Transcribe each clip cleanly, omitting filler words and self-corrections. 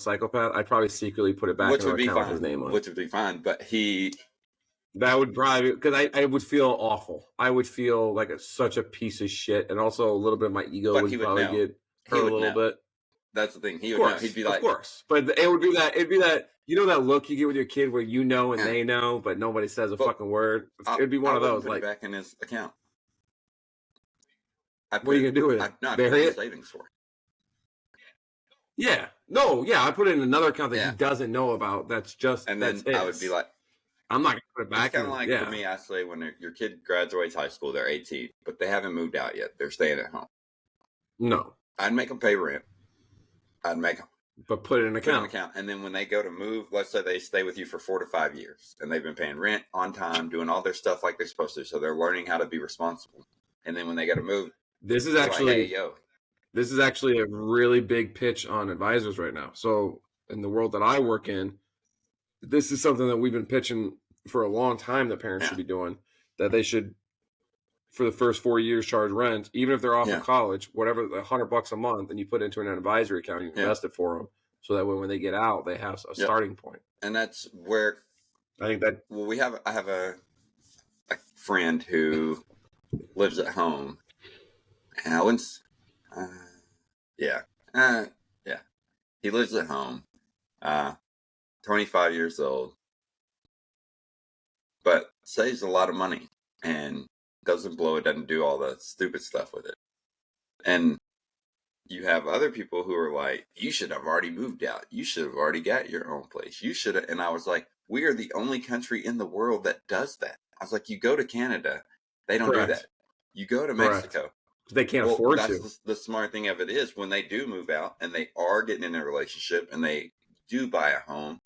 psychopath, I'd probably secretly put it back in our account with his name on it. Which would be fine, but that would probably, because I would feel awful. I would feel like such a piece of shit, and also a little bit of my ego would probably get hurt a little bit. That's the thing. He would know. He'd be like, of course. But it would be that. It'd be that. You know that look you get with your kid where you know and they know, but nobody says a fucking word. It'd be one of those. Put it back in his account. What are you gonna do with it? Bury it? Savings for it. Yeah. No. Yeah. I put it in another account that he doesn't know about. That's just. And then I would be like, I'm not gonna put it back. It's kind of like for me. I say when your kid graduates high school, they're 18, but they haven't moved out yet. They're staying at home. No. I'd make them pay rent. I'd make them. But put it in an account. And then when they go to move, let's say they stay with you for 4 to 5 years, and they've been paying rent on time, doing all their stuff like they're supposed to. So they're learning how to be responsible. And then when they got to move, this is actually a really big pitch on advisors right now. So in the world that I work in, this is something that we've been pitching for a long time that parents should be doing, that they should, for the first 4 years, charge rent, even if they're off of college, whatever, $100 a month, and you put it into an advisory account, you invest it for them, so that when they get out, they have a starting point. And that's where I think that. Well, I have a friend who lives at home, and I wouldn't. He lives at home, 25 years old, but saves a lot of money and doesn't blow it, doesn't do all the stupid stuff with it. And you have other people who are like, you should have already moved out. You should have already got your own place. You should have. And I was like, we are the only country in the world that does that. I was like, you go to Canada, they don't do that. You go to Mexico. They can't afford to. The smart thing of it is when they do move out and they are getting in a relationship and they do buy a home,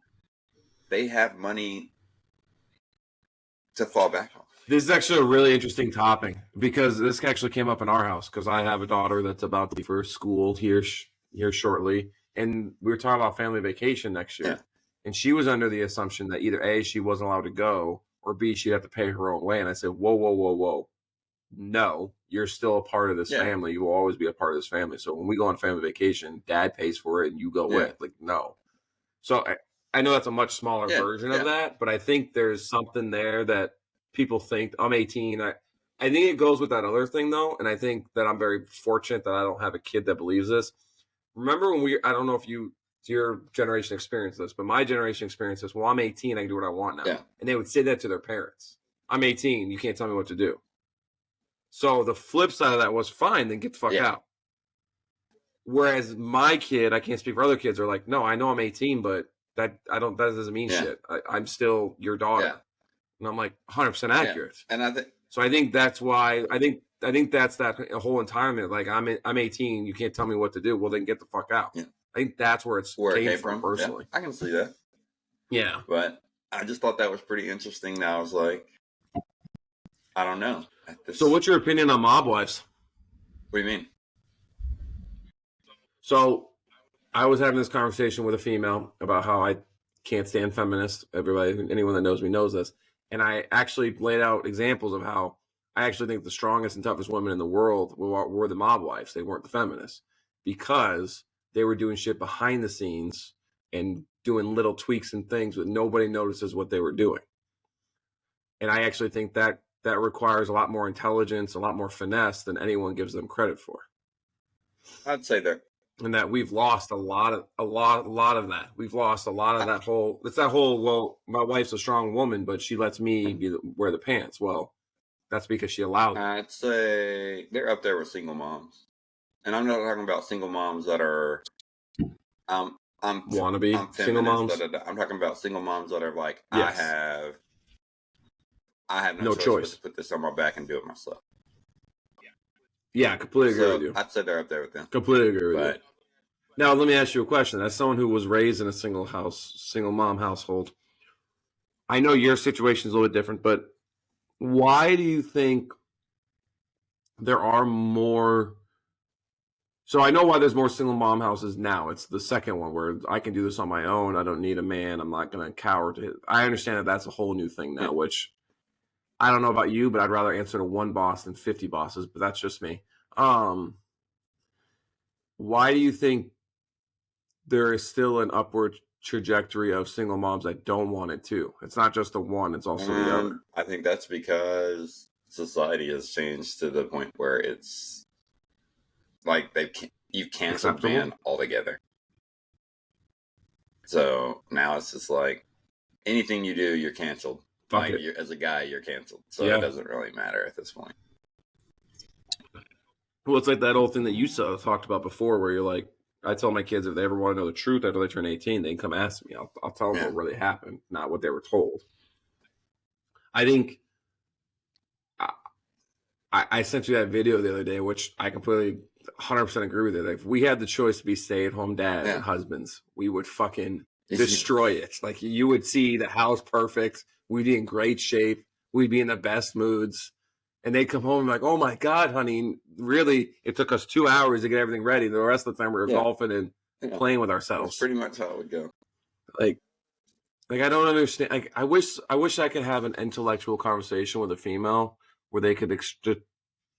they have money to fall back on. This is actually a really interesting topic because this actually came up in our house because I have a daughter that's about to leave for school here shortly. And we were talking about family vacation next year. Yeah. And she was under the assumption that either A, she wasn't allowed to go, or B, she'd have to pay her own way. And I said, whoa. No, you're still a part of this family. You will always be a part of this family. So when we go on family vacation, dad pays for it and you go with. Like, no. So I know that's a much smaller version of that, but I think there's something there that people think I'm 18. I think it goes with that other thing though. And I think that I'm very fortunate that I don't have a kid that believes this. Remember when I don't know if your generation experienced this, but my generation experienced this. Well, I'm 18. I can do what I want now. Yeah. And they would say that to their parents. I'm 18. You can't tell me what to do. So the flip side of that was fine. Then get the fuck out. Whereas my kid, I can't speak for other kids, are like, no, I know I'm 18, but that doesn't mean shit. I'm still your daughter. Yeah. And I'm like 100% accurate. And I think that's why I think that's that whole environment. Like I'm 18, you can't tell me what to do. Well, then get the fuck out. Yeah. I think that's where it came from personally. Yeah, I can see that. Yeah. But I just thought that was pretty interesting. Now I was like, I don't know. So what's your opinion on mob wives? What do you mean? So I was having this conversation with a female about how I can't stand feminists. Anyone that knows me knows this. And I actually laid out examples of how I actually think the strongest and toughest women in the world were the mob wives. They weren't the feminists because they were doing shit behind the scenes and doing little tweaks and things that nobody notices what they were doing. And I actually think that requires a lot more intelligence, a lot more finesse than anyone gives them credit for. I'd say that. And that we've lost a lot of that. We've lost a lot of that whole, well, my wife's a strong woman, but she lets me wear the pants. Well, that's because she allowed it. I'd say they're up there with single moms. And I'm not talking about single moms that are, wannabe single moms. I'm talking about single moms that are like, yes. I have no choice but to put this on my back and do it myself. Yeah, completely agree with you. I'd say they're up there with them. Completely agree with you. Now, let me ask you a question. As someone who was raised in a single mom household, I know your situation is a little bit different, but why do you think there are more? So I know why there's more single mom houses now. It's the second one where I can do this on my own. I don't need a man. I'm not going to cower to it. I understand that that's a whole new thing now, which I don't know about you, but I'd rather answer to one boss than 50 bosses, but that's just me. Why do you think there is still an upward trajectory of single moms that don't want it too. It's not just the one; it's also the other. I think that's because society has changed to the point where it's like you've canceled man altogether. So now it's just like anything you do, you're canceled. Like as a guy, you're canceled. So it doesn't really matter at this point. Well, it's like that old thing that you talked about before, where you're like, I tell my kids if they ever want to know the truth after they turn 18, they can come ask me. I'll tell them what really happened, not what they were told. I think I sent you that video the other day, which I completely 100% agree with it. If we had the choice to be stay-at-home dads and husbands, we would fucking destroy it. Like, you would see the house perfect. We'd be in great shape. We'd be in the best moods. And they'd come home and be like, oh my God, honey, really, it took us 2 hours to get everything ready. The rest of the time we were golfing and playing with ourselves. That's pretty much how it would go. Like I don't understand. Like, I wish I could have an intellectual conversation with a female where they could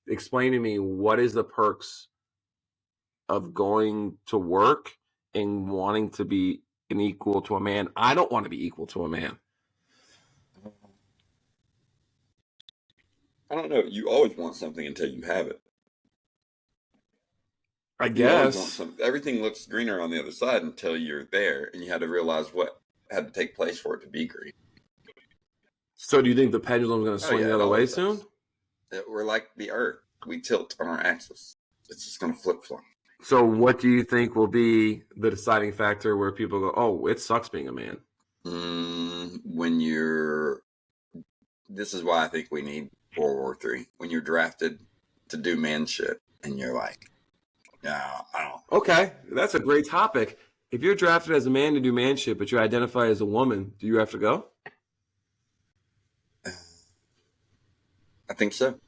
explain to me what is the perks of going to work and wanting to be an equal to a man. I don't want to be equal to a man. I don't know. You always want something until you have it. I guess. Everything looks greener on the other side until you're there, and you had to realize what had to take place for it to be green. So do you think the pendulum's going to swing the other way soon? We're like the Earth. We tilt on our axis. It's just going to flip-flop. So what do you think will be the deciding factor where people go, oh, it sucks being a man? This is why I think we need World War III. When you're drafted to do man shit, and you're like, no, I don't. Okay, that's a great topic. If you're drafted as a man to do man shit, but you identify as a woman, do you have to go? I think so.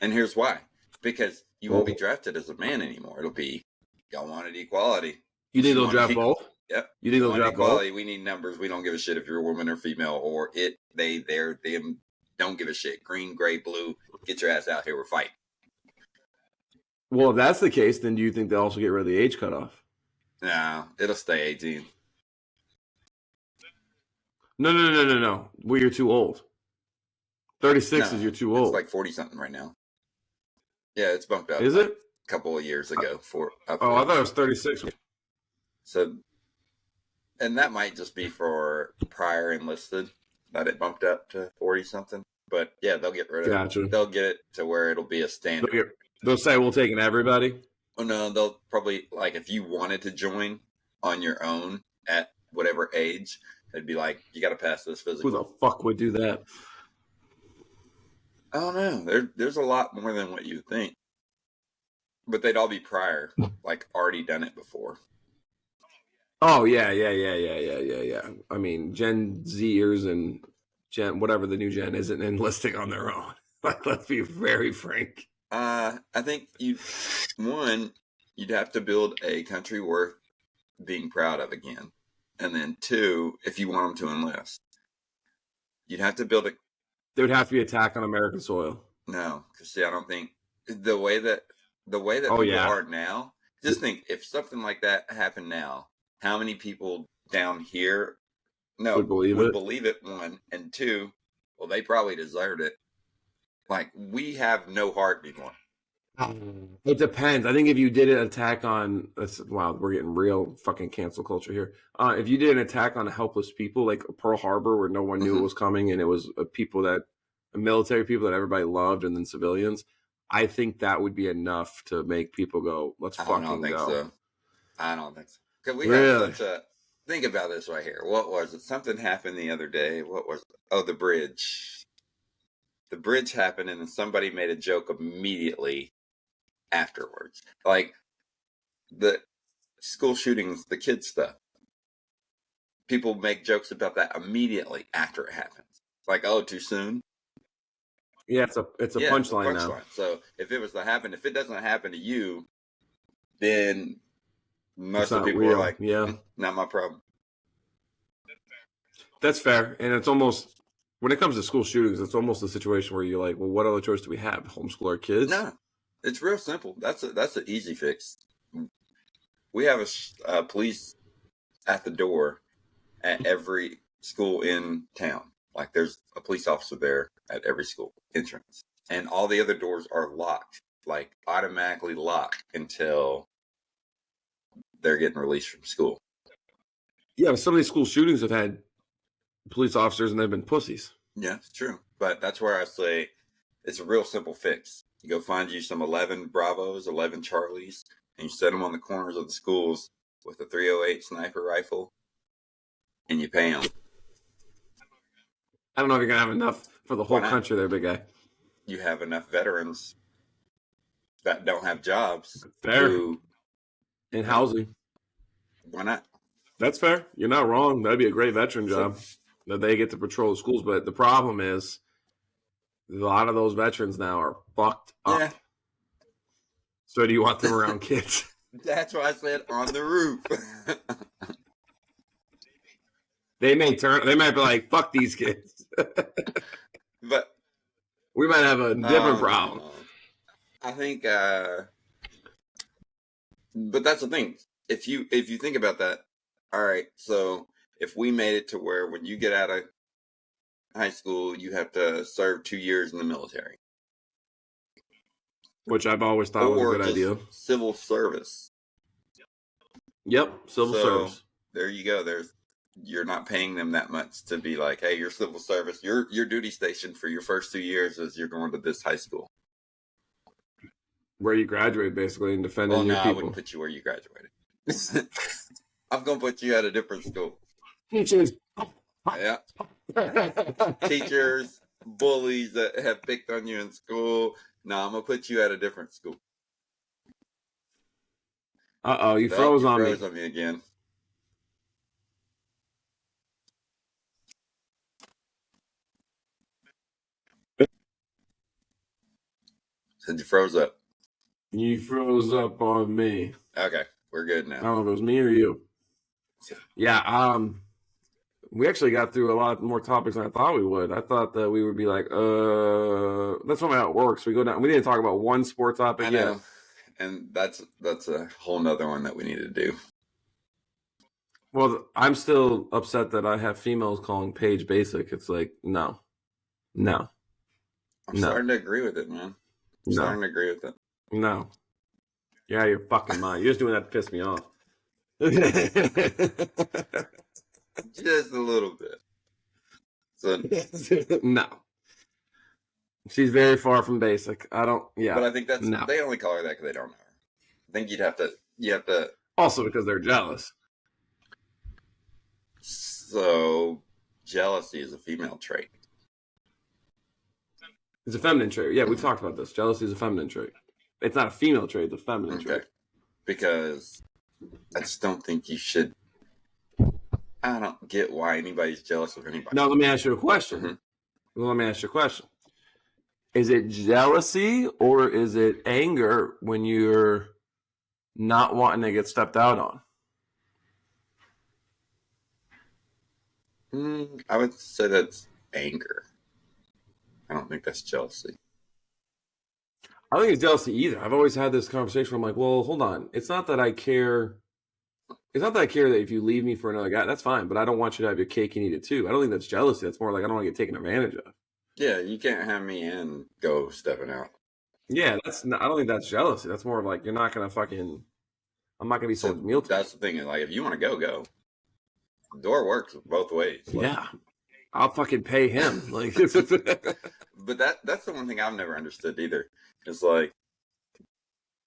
And here's why. Because you won't be drafted as a man anymore. It'll be, y'all wanted equality. You think they'll draft both? Yep. You think they'll draft equality. Both? We need numbers. We don't give a shit if you're a woman or female or it, they, them. Don't give a shit. Green, gray, blue. Get your ass out here. We're fighting. Well, if that's the case, then do you think they'll also get rid of the age cutoff? No, it'll stay 18. No. Well, you're too old. 36 is you're too old. It's like 40-something right now. Yeah, it's bumped up. Is it? A couple of years ago. I thought it was 36. So, and that might just be for prior enlisted that it bumped up to 40-something. But yeah, they'll get rid of it. They'll get it to where it'll be a standard. They'll say we'll take in everybody? Oh, no, they'll probably, like, if you wanted to join on your own at whatever age, it'd be like, you got to pass this physical. Who the fuck would do that? I don't know. There's a lot more than what you think. But they'd all be prior, like, already done it before. Oh, yeah. I mean, Gen Zers and Gen, whatever the new gen isn't enlisting on their own. Like, let's be very frank. I think you'd have to build a country worth being proud of again. And then 2, if you want them to enlist, you'd have to build there would have to be attack on American soil. No, because see, I don't think the way that people are now, just think if something like that happened now, how many people down here would believe it, 1, and 2, well, they probably deserved it. Like, we have no heart anymore. It depends. I think if you did an attack on, wow, we're getting real fucking cancel culture here. If you did an attack on helpless people, like Pearl Harbor, where no one knew it was coming, and it was military people that everybody loved, and then civilians, I think that would be enough to make people go, let's fucking go. I don't think so. Because we have such a, think about this right here. What was it? Something happened the other day. What was it? Oh, the bridge. The bridge happened, and then somebody made a joke immediately afterwards. Like, the school shootings, the kids stuff. People make jokes about that immediately after it happens. Like, oh, too soon? Yeah, it's a punchline now. So, if it was to happen, if it doesn't happen to you, then most of the people are like, not my problem. That's fair. And it's almost, when it comes to school shootings, it's almost a situation where you're like, well, what other choice do we have? Homeschool our kids? No, it's real simple. That's an easy fix. We have a police at the door at every school in town. Like there's a police officer there at every school entrance. And all the other doors are locked, like automatically locked until they're getting released from school. Yeah, but some of these school shootings have had police officers and they've been pussies. Yeah, it's true. But that's where I say it's a real simple fix. You go find you some 11 Bravos, 11 Charlies, and you set them on the corners of the schools with a 308 sniper rifle, and you pay them. I don't know if you're going to have enough for the whole country there, big guy. You have enough veterans that don't have jobs. Fair. In housing. Why not? That's fair. You're not wrong. That'd be a great veteran job that they get to patrol the schools. But the problem is a lot of those veterans now are fucked up. Yeah. So do you want them around kids? That's why I said on the roof. They might be like, fuck these kids. But we might have a different problem. I think but that's the thing. If you think about that, all right, so if we made it to where when you get out of high school, you have to serve 2 years in the military. Which I've always thought was a good idea. Civil service. Yep, civil service. There you go. You're not paying them that much to be like, hey, your civil service, your duty station for your first 2 years is you're going to this high school. Where you graduate, basically, and defending your people. I wouldn't put you where you graduated. I'm going to put you at a different school. Teachers. Yeah. Teachers, bullies that have picked on you in school. No, I'm going to put you at a different school. Uh-oh, you froze on me. You froze on me again. Said you froze up. You froze up on me. Okay, we're good now. I don't know if it was me or you. Yeah, we actually got through a lot more topics than I thought we would. I thought that we would be like, that's not how it works. We go down. We didn't talk about one sport topic yet. And that's a whole nother one that we need to do. Well, I'm still upset that I have females calling Paige basic. It's like, no. I'm starting to agree with it, man. Starting to agree with it. No. Yeah, you're fucking mind. You're just doing that to piss me off. Just a little bit. So no. She's very far from basic. I don't. Yeah. But I think they only call her that because they don't know her. I think you have to. Also because they're jealous. So jealousy is a female trait. It's a feminine trait. Yeah, we've talked about this. Jealousy is a feminine trait. It's not a female trait, it's a feminine trait. Because I just don't think you should. I don't get why anybody's jealous of anybody. Now, let me ask you a question. Mm-hmm. Is it jealousy or is it anger when you're not wanting to get stepped out on? I would say that's anger. I don't think that's jealousy. I don't think it's jealousy either. I've always had this conversation where I'm like, well, hold on. It's not that I care. It's not that I care that if you leave me for another guy, that's fine. But I don't want you to have your cake and eat it too. I don't think that's jealousy. That's more like I don't want to get taken advantage of. Yeah, you can't have me and go stepping out. Yeah, I don't think that's jealousy. That's more of like you're not gonna fucking. I'm not gonna be someone's meal ticket. That's the thing. Like if you want to go. The door works both ways. Like, yeah, I'll fucking pay him. Like, but that's the one thing I've never understood either. It's like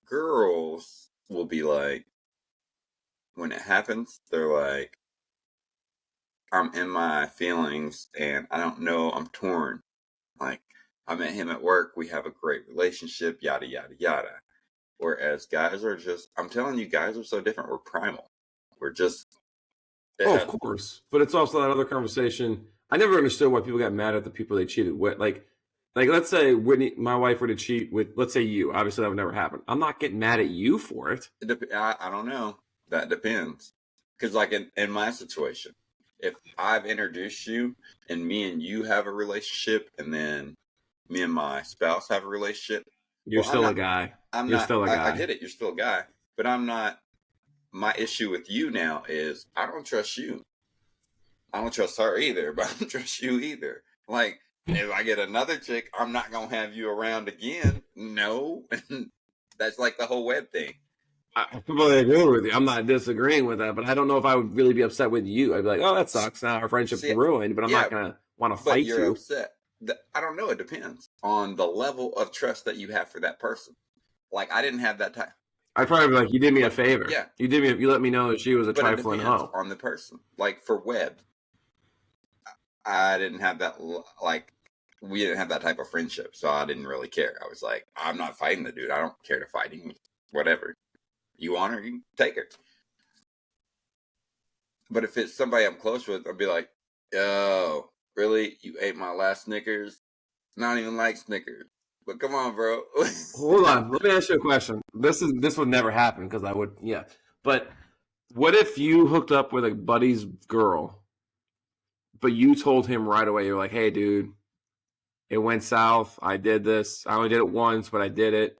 girls will be like, when it happens, they're like, I'm in my feelings and I don't know, I'm torn. Like, I met him at work, we have a great relationship, yada, yada, yada. Whereas guys are just, I'm telling you, guys are so different. We're primal. We're just. Of course. But it's also that other conversation. I never understood why people got mad at the people they cheated with. Like let's say Whitney, my wife were to cheat with, let's say you. Obviously, that would never happen. I'm not getting mad at you for it. I don't know. That depends. Because like in my situation, if I've introduced you and me and you have a relationship and then me and my spouse have a relationship. You're still a guy. You're still a guy. I get it. You're still a guy. But I'm not my issue with you now is I don't trust you. I don't trust her either, but I don't trust you either. Like, if I get another chick, I'm not going to have you around again. No. That's like the whole web thing. I completely agree with you. I'm not disagreeing with that, but I don't know if I would really be upset with you. I'd be like, oh, that sucks. Now our friendship's ruined, but I'm not going to want to fight you. But you're upset. I don't know. It depends on the level of trust that you have for that person. Like, I didn't have that time. I'd probably be like, you did me a favor. Yeah. You let me know that she was a trifling hoe. On the person. Like, for web, I didn't have that, like, we didn't have that type of friendship, so I didn't really care. I was like, I'm not fighting the dude. I don't care to fight him. Whatever. You want her, you can take her. But if it's somebody I'm close with, I'll be like, yo, really? You ate my last Snickers? I don't even like Snickers. But come on, bro. Hold on. Let me ask you a question. This would never happen because I would, yeah. But what if you hooked up with a buddy's girl, but you told him right away, you're like, hey, dude, it went south. I did this. I only did it once, but I did it.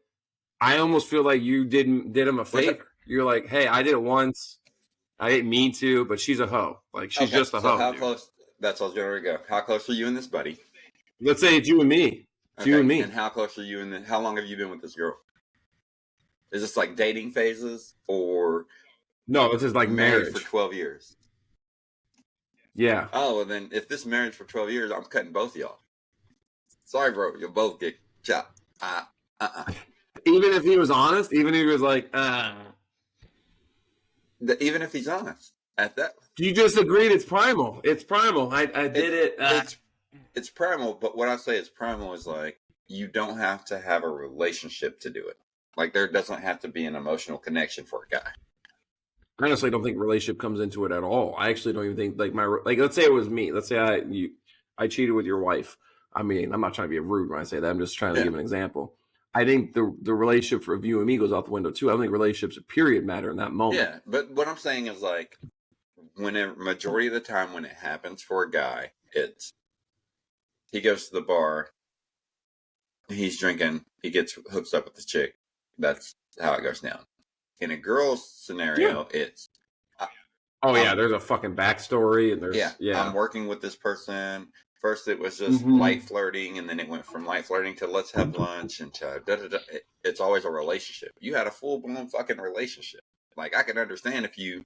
I almost feel like you did him a favor. You're like, hey, I did it once. I didn't mean to, but she's a hoe. Like, she's just a hoe. How close? That's all I was going to go. How close are you and this buddy? Let's say it's you and me. It's you and me. And how close are you and how long have you been with this girl? Is this like dating phases or? No, this is like marriage for 12 years. Yeah. Oh, well then if this marriage for 12 years, I'm cutting both of y'all. Sorry, bro. You'll both get chopped. Even if he was honest, even if he was like, even if he's honest at that. You just agreed it's primal. It's primal. I did it. It's primal, but what I say is primal is like, you don't have to have a relationship to do it. Like, there doesn't have to be an emotional connection for a guy. I honestly don't think relationship comes into it at all. I actually don't even think, like, let's say it was me. Let's say I cheated with your wife. I mean, I'm not trying to be rude when I say that. I'm just trying to give an example. I think the relationship for you and me goes out the window too. I don't think relationships, period, matter in that moment. Yeah, but what I'm saying is, like, majority of the time when it happens for a guy, he goes to the bar, he's drinking, he hooks up with the chick. That's how it goes down. In a girl's scenario, it's there's a fucking backstory, and there's I'm working with this person. First, it was just light flirting, and then it went from light flirting to let's have lunch and to da-da-da. It's always a relationship. You had a full-blown fucking relationship. Like, I can understand if you.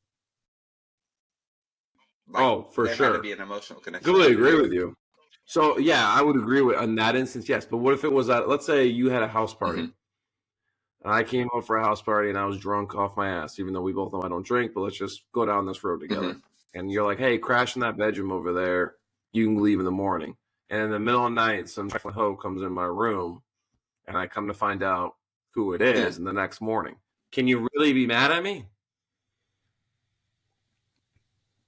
Like, for sure. There had to be an emotional connection. Completely agree with you. So, yeah, I would agree with in that instance, yes. But what if it was let's say you had a house party, and I came over for a house party, and I was drunk off my ass, even though we both know I don't drink, but let's just go down this road together. And you're like, hey, crash in that bedroom over there. You can leave in the morning. And in the middle of the night, some hoe comes in my room, and I come to find out who it is in the next morning. Can you really be mad at me?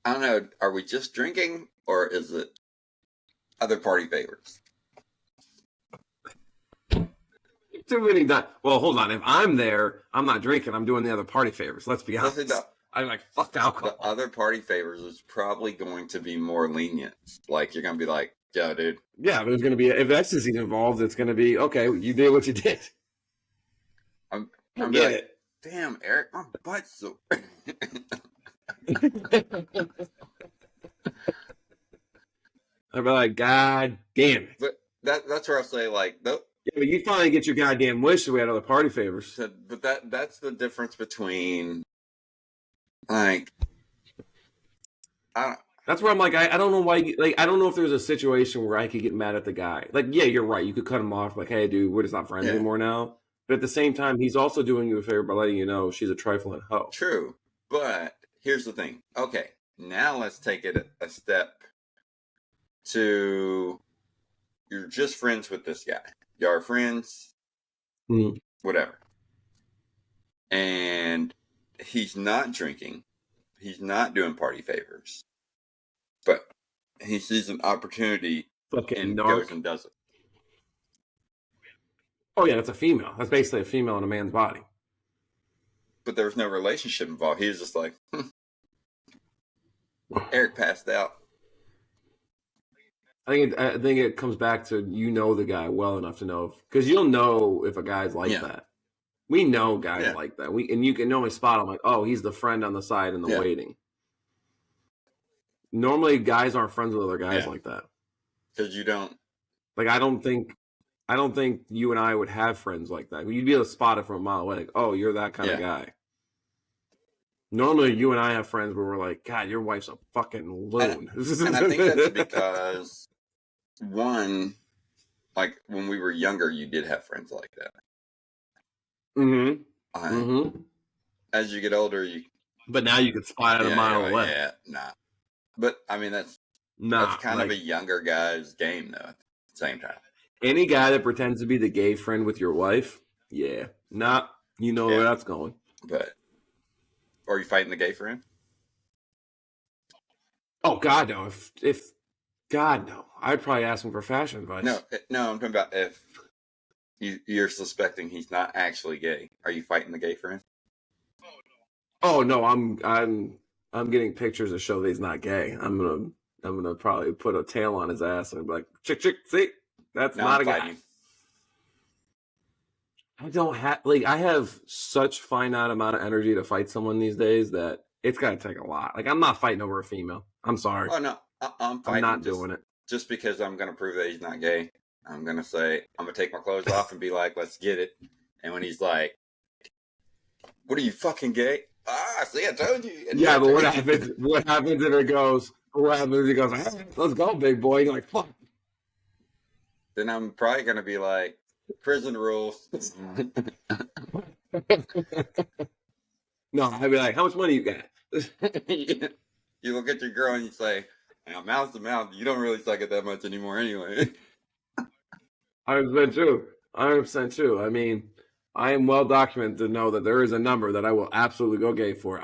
I don't know. Are we just drinking, or is it other party favors? Too many. Well, hold on. If I'm there, I'm not drinking. I'm doing the other party favors. Let's be honest. I'm like, fuck the alcohol. The other party favors is probably going to be more lenient. Like, you're going to be like, yo, dude. Yeah, but it's going to be, if ecstasy's involved, it's going to be, okay, you did what you did. I'm like, damn, Eric, my butt's so. I'd be like, God damn it. But that's where I'll say, like, yeah, but you finally get your goddamn wish that we had other party favors. But that's the difference between, like, that's where I'm like, I don't know why, like, I don't know if there's a situation where I could get mad at the guy. Like, yeah, you're right. You could cut him off, like, hey, dude, we're just not friends anymore now. But at the same time, he's also doing you a favor by letting you know she's a trifling hoe. True. But here's the thing. Okay, now let's take it a step to, you're just friends with this guy. Y'all are friends, whatever. And he's not drinking. He's not doing party favors. But he sees an opportunity and goes and does it. Oh, yeah, that's a female. That's basically a female in a man's body. But there was no relationship involved. He was just like, Eric passed out. I think it comes back to, you know, the guy well enough to know, because you'll know if a guy's like that. We know guys like that. And you can normally spot them like, oh, he's the friend on the side in the waiting. Normally, guys aren't friends with other guys like that. Because you don't. Like, I don't think you and I would have friends like that. You'd be able to spot it from a mile away. Like, oh, you're that kind of guy. Normally, you and I have friends where we're like, God, your wife's a fucking loon. And I think that's because, one, like when we were younger, you did have friends like that. As you get older, But now you can spot it a mile away. Yeah, nah. But I mean, that's kind of a younger guy's game, though. At the same time, any guy that pretends to be the gay friend with your wife, you know where that's going. But are you fighting the gay friend? Oh God, no! If God, no, I'd probably ask him for fashion advice. No, I'm talking about if you're suspecting he's not actually gay. Are you fighting the gay friend? Oh no, I'm getting pictures to show that he's not gay. I'm gonna probably put a tail on his ass and be like, chick, see, that's not a guy. I don't have I have such finite amount of energy to fight someone these days that it's gotta take a lot. Like, I'm not fighting over a female. I'm sorry. Oh no, I'm fighting. I'm not doing it. Just because I'm gonna prove that he's not gay. I'm gonna take my clothes off and be like, let's get it. And when he's like, what are you, fucking gay? See, I told you. And but what happens if it goes, hey, let's go, big boy. You're like, fuck. Then I'm probably going to be like, prison rules. No, I'd be like, how much money you got? You look at your girl and you say, mouth to mouth, you don't really suck it that much anymore anyway. 100% true. 100% true. I mean, I am well documented to know that there is a number that I will absolutely go gay for.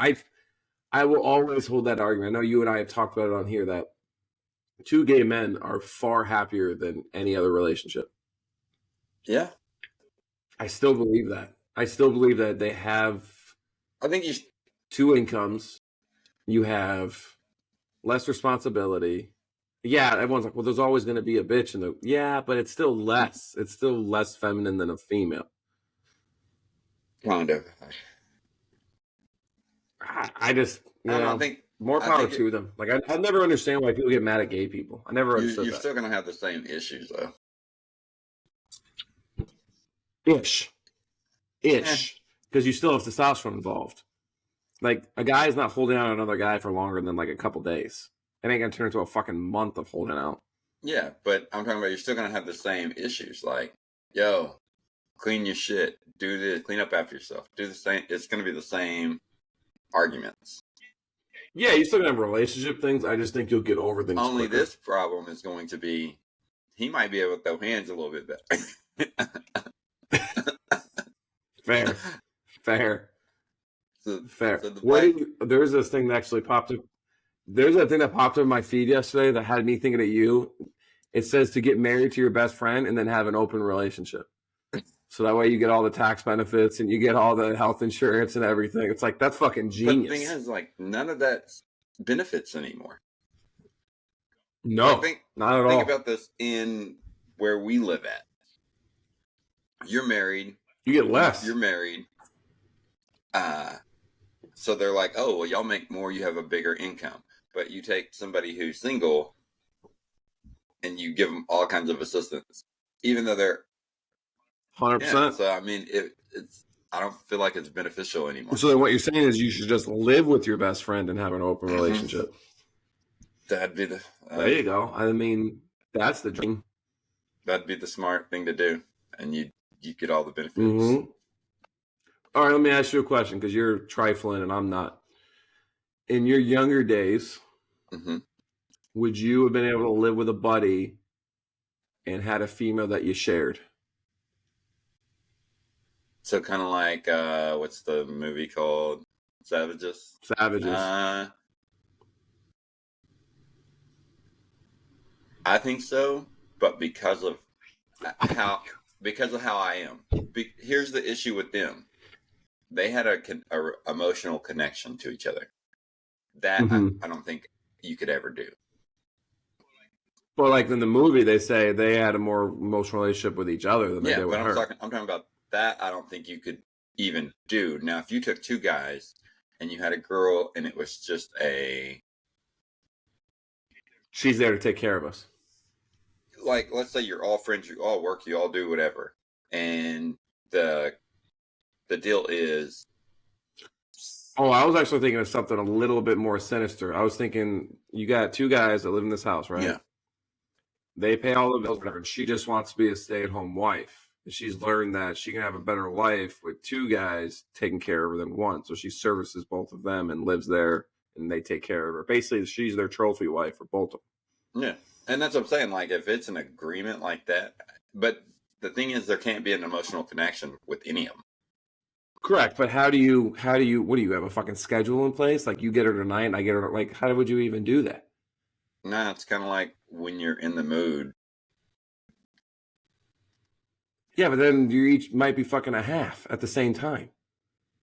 I will always hold that argument. I know you and I have talked about it on here that two gay men are far happier than any other relationship. Yeah. I still believe that. I still believe that they have two incomes. You have less responsibility. Yeah, everyone's like, well, there's always going to be a bitch. But it's still less. It's still less feminine than a female. Kind of. I just, I think more power to them. Like, I never understand why people get mad at gay people. I never understood that. You're still going to have the same issues, though. Ish. Because you still have testosterone involved. Like, a guy is not holding out on another guy for longer than, like, a couple days. It ain't going to turn into a fucking month of holding out. Yeah, but I'm talking about you're still going to have the same issues. Like, yo, clean your shit. Do this. Clean up after yourself. Do the same. It's going to be the same arguments. Yeah, you still going to have relationship things. I just think you'll get over things Only quicker. This problem is going to be, he might be able to throw hands a little bit better. Fair. So there's this thing that actually popped up. There's a thing that popped up in my feed yesterday that had me thinking of you. It says to get married to your best friend and then have an open relationship. So that way you get all the tax benefits and you get all the health insurance and everything. It's like, that's fucking genius. But the thing is, like, none of that benefits anymore. No, not at all. Think about this in where we live at. You're married. You get less. You're married. So they're like, oh, well, y'all make more. You have a bigger income. But you take somebody who's single and you give them all kinds of assistance, even though they're 100%. Yeah, so I mean, it's. I don't feel like it's beneficial anymore. So then, what you're saying is you should just live with your best friend and have an open relationship. That'd be the. There you go. I mean, that's the dream. That'd be the smart thing to do, and you get all the benefits. Mm-hmm. All right, let me ask you a question because you're trifling and I'm not. In your younger days, would you have been able to live with a buddy and had a female that you shared? So kind of like, what's the movie called? Savages? Savages. I think so, but because of how I am. Here's the issue with them. They had a emotional connection to each other. That I don't think you could ever do. Well, like in the movie, they say they had a more emotional relationship with each other than they did with her. I'm talking about that. I don't think you could even do. Now, if you took two guys and you had a girl and it was just she's there to take care of us. Like, let's say you're all friends, you all work, you all do whatever, and the deal is. Oh, I was actually thinking of something a little bit more sinister. I was thinking you got two guys that live in this house, right? Yeah. They pay all the bills, whatever. And she just wants to be a stay-at-home wife. And she's learned that she can have a better life with two guys taking care of her than one. So she services both of them and lives there, and they take care of her. Basically, she's their trophy wife for both of them. Yeah, and that's what I'm saying. Like, if it's an agreement like that, but the thing is, there can't be an emotional connection with any of them. Correct, but what do you have a fucking schedule in place? Like, you get her tonight and I get her, like, how would you even do that? Nah, it's kind of like when you're in the mood. Yeah, but then you each might be fucking a half at the same time.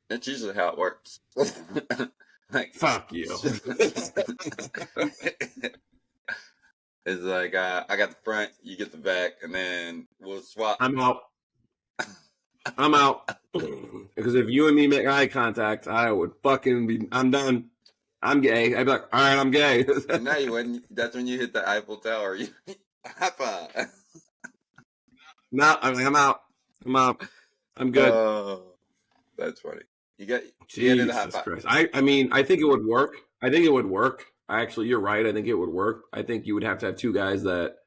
That's usually how it works. Like, fuck you. It's like, I got the front, you get the back, and then we'll swap. I'm out. Because if you and me make eye contact, I would fucking be, I'm done. I'm gay. I'd be like, all right, I'm gay. No, you wouldn't. That's when you hit the Eiffel Tower. You high five. No, I'm out. I'm good. Oh, that's funny. You got Jesus the high five. Christ. I mean, I think it would work. Actually, you're right. I think it would work. I think you would have to have two guys that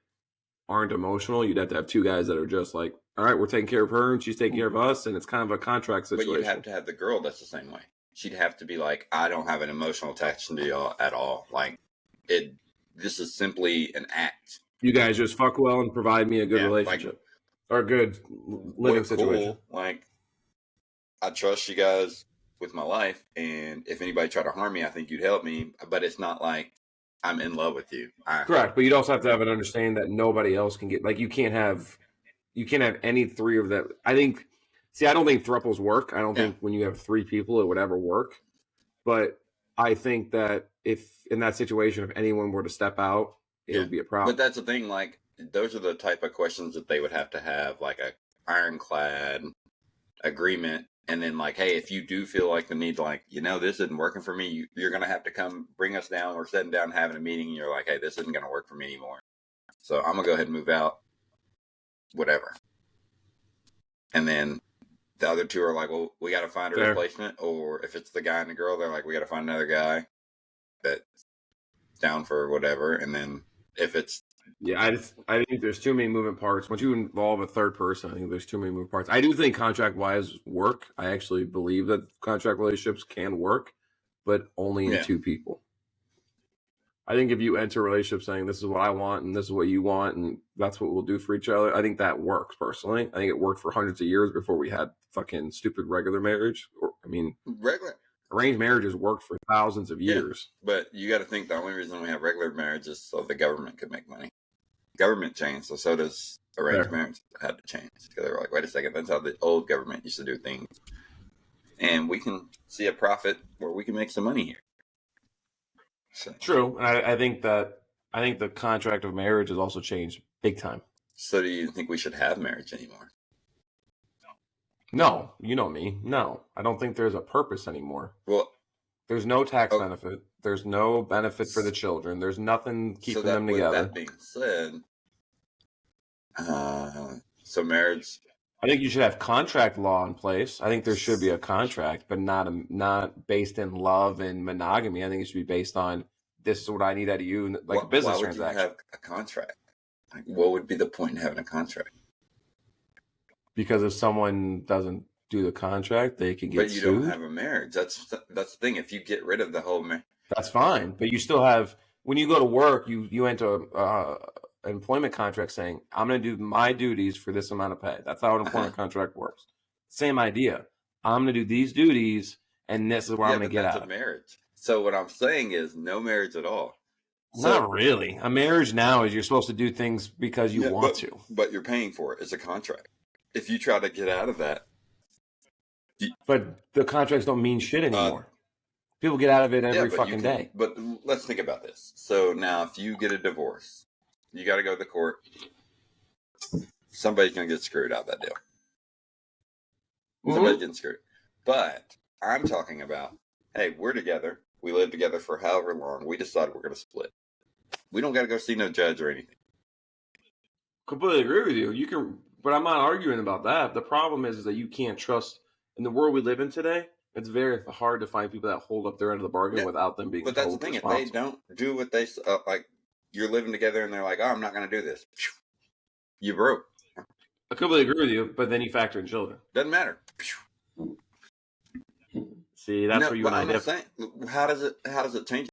aren't emotional. You'd have to have two guys that are just like, all right, we're taking care of her and she's taking care of us, and it's kind of a contract situation. But you'd have to have the girl that's the same way. She'd have to be like, I don't have an emotional attachment to y'all at all. Like, this is simply an act. You guys just fuck well and provide me a good relationship. Or a good living situation. Cool. Like, I trust you guys with my life, and if anybody tried to harm me, I think you'd help me. But it's not like I'm in love with you. Correct, but you'd also have to have an understanding that nobody else can get. Like, you can't have any three of them. I don't think thruples work. I don't think when you have three people it would ever work. But I think that if in that situation, if anyone were to step out, it would be a problem. But that's the thing. Like, those are the type of questions that they would have to have, like a ironclad agreement. And then, like, hey, if you do feel like the need, like, this isn't working for me, you're going to have to come bring us down. We're sitting down having a meeting, and you're like, hey, this isn't going to work for me anymore. So I'm going to go ahead and move out, whatever. And then the other two are like, well, we got to find a replacement. Or if it's the guy and the girl, they're like, we got to find another guy that's down for whatever. And then if it's, I think there's too many moving parts. Once you involve a third person, I think there's too many moving parts. I do think contract-wise work. I actually believe that contract relationships can work, but only in two people. I think if you enter a relationship saying this is what I want and this is what you want and that's what we'll do for each other, I think that works personally. I think it worked for hundreds of years before we had fucking stupid regular marriage. Regular arranged marriages worked for thousands of years. But you got to think the only reason we have regular marriage is so the government could make money. Government changed, so does arranged marriage had to change. Because they were like, wait a second, that's how the old government used to do things. And we can see a profit where we can make some money here. So. True. I think the contract of marriage has also changed big time. So do you think we should have marriage anymore? No, you know me. No, I don't think there's a purpose anymore. Well, there's no tax benefit. There's no benefit for the children. There's nothing keeping them together. With that being said, so marriage. I think you should have contract law in place. I think there should be a contract, but not based in love and monogamy. I think it should be based on this is what I need out of you, like a business transaction. Why would you have a contract? Like, what would be the point in having a contract? Because if someone doesn't do the contract, they could get sued. But you don't have a marriage. That's the thing. If you get rid of the whole marriage, that's fine. But you still have, when you go to work, you enter an employment contract saying, I'm going to do my duties for this amount of pay. That's how an employment contract works. Same idea. I'm going to do these duties, and this is where I'm going to get out of marriage. So what I'm saying is no marriage at all. Not really. A marriage now is you're supposed to do things because you want to. But you're paying for it. It's a contract. If you try to get out of that. But the contracts don't mean shit anymore. People get out of it every fucking day. But let's think about this. So now if you get a divorce, you got to go to the court. Somebody's going to get screwed out of that deal. Somebody's getting screwed. But I'm talking about, hey, we're together. We live together for however long. We decide we're going to split. We don't got to go see no judge or anything. Completely agree with you. You can, but I'm not arguing about that. The problem is that you can't trust in the world we live in today. It's very hard to find people that hold up their end of the bargain without them being. But that's the thing. If they don't do what they like, you're living together and they're like, "Oh, I'm not going to do this." You broke. I completely agree with you, but then you factor in children. Doesn't matter. See, that's where you and I differ. How does it change